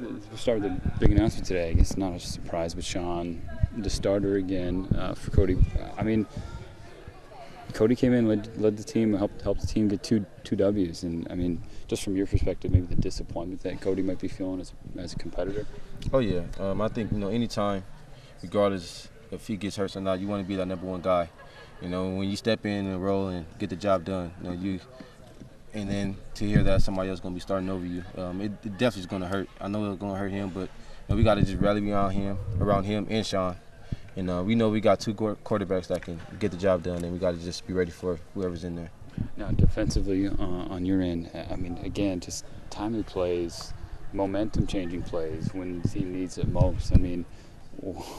we'll start with the big announcement today. I guess not a surprise, but Sean, the starter again for Cody. Cody came in, led the team, helped the team get two W's. And just from your perspective, maybe the disappointment that Cody might be feeling as a competitor. Oh yeah, I think anytime, regardless if he gets hurt or not, you want to be that number one guy. When you step in and roll and get the job done, and then to hear that somebody else is going to be starting over you, it definitely is going to hurt. I know it's going to hurt him, but we got to just rally around him and Sean. And we know we got two quarterbacks that can get the job done, and we got to just be ready for whoever's in there. Now, defensively on your end, again, just timely plays, momentum-changing plays when the team needs it most.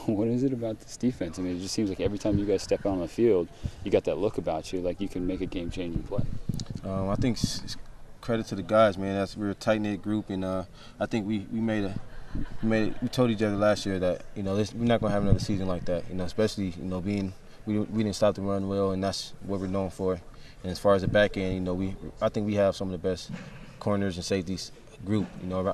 What is it about this defense? It just seems like every time you guys step out on the field, you got that look about you, like you can make a game-changing play. I think it's credit to the guys, man. We're a tight-knit group, and I think we told each other last year that we're not going to have another season like that. Especially being we didn't stop the run well, and that's what we're known for. And as far as the back end, I think we have some of the best corners and safeties group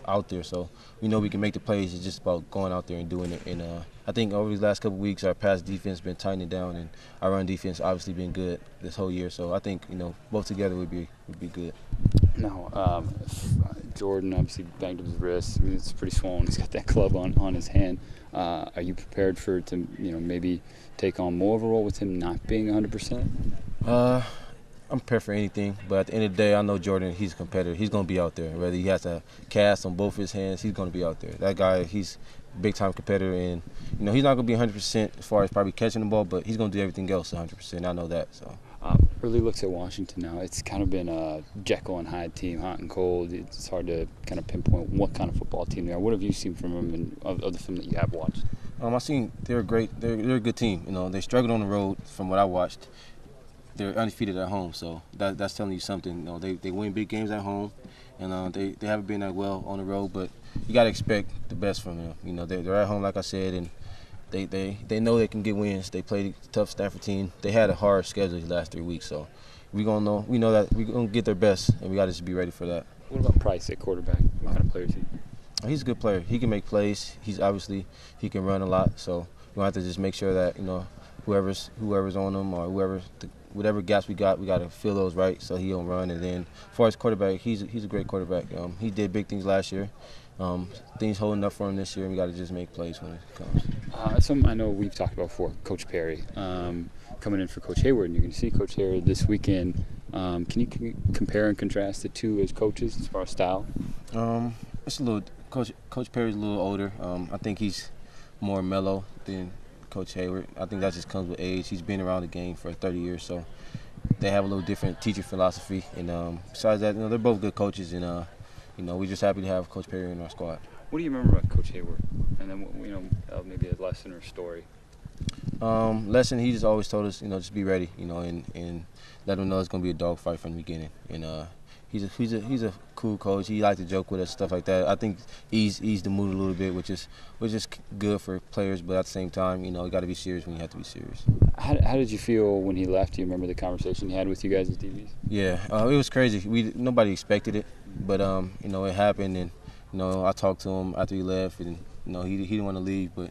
out there. So we know we can make the plays. It's just about going out there and doing it. And I think over these last couple of weeks, our pass defense been tightening down, and our run defense obviously been good this whole year. So I think both together would be good. Now, Jordan obviously banged up his wrist. It's pretty swollen. He's got that club on his hand. Are you prepared to maybe take on more of a role with him not being 100%? I'm prepared for anything, but at the end of the day, I know Jordan, he's a competitor. He's going to be out there. Whether he has a cast on both his hands, he's going to be out there. That guy, he's a big-time competitor, and he's not going to be 100% as far as probably catching the ball, but he's going to do everything else 100%. I know that. So. Early looks at Washington now. It's kind of been a Jekyll and Hyde team, hot and cold. It's hard to kind of pinpoint what kind of football team they are. What have you seen from them of the film that you have watched? I've seen they're great. They're a good team. They struggled on the road from what I watched. They're undefeated at home, so that's telling you something. They win big games at home, and they haven't been that well on the road. But you got to expect the best from them. They're at home, like I said, and they know they can get wins. They played a tough Stafford team. They had a hard schedule these last 3 weeks, so we know that we're gonna get their best, and we got to just be ready for that. What about Price at quarterback? What kind of player is he? He's a good player. He can make plays. He can run a lot. So we have to just make sure that whoever's on him or whatever gaps we got to fill those right so he don't run. And then as far as quarterback, he's a great quarterback. He did big things last year. Things holding up for him this year, and we got to just make plays when it comes. Something I know we've talked about before, Coach Perry coming in for Coach Heyward, and you're going to see Coach Heyward this weekend. Can you compare and contrast the two as coaches as far as style? It's a little. Coach Perry's a little older. I think he's more mellow than Coach Heyward. I think that just comes with age. He's been around the game for 30 years, so they have a little different teacher philosophy. And besides that, they're both good coaches, and we're just happy to have Coach Perry in our squad. What do you remember about Coach Heyward? And then maybe a lesson or story. Lesson, he just always told us, just be ready, and let them know it's gonna be a dogfight from the beginning. And he's a cool coach. He likes to joke with us, stuff like that. I think ease the mood a little bit, which is good for players. But at the same time, you got to be serious when you have to be serious. How did you feel when he left? Do you remember the conversation he had with you guys as DBs? Yeah, it was crazy. Nobody expected it, but it happened, and I talked to him after he left, and he didn't want to leave, but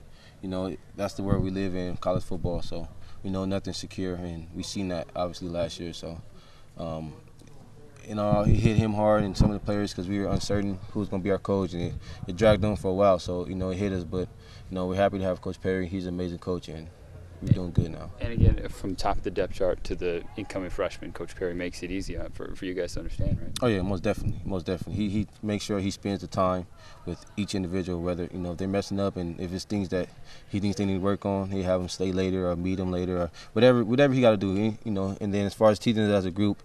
that's the world we live in, college football. So we know nothing's secure, and we seen that obviously last year. So. It hit him hard and some of the players because we were uncertain who was going to be our coach, and it dragged on for a while. So, it hit us. But, we're happy to have Coach Perry. He's an amazing coach, and we're doing good now. And, again, from top of the depth chart to the incoming freshman, Coach Perry makes it easy for you guys to understand, right? Oh, yeah, most definitely. Most definitely. He makes sure he spends the time with each individual, whether, if they're messing up and if it's things that he thinks they need to work on, he'll have them stay later or meet them later or whatever he got to do, And then as far as teaching us as a group,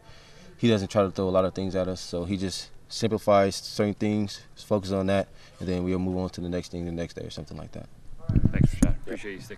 he doesn't try to throw a lot of things at us, so he just simplifies certain things, focus on that, and then we'll move on to the next thing the next day or something like that. Thanks, Rashaad. Appreciate you sticking.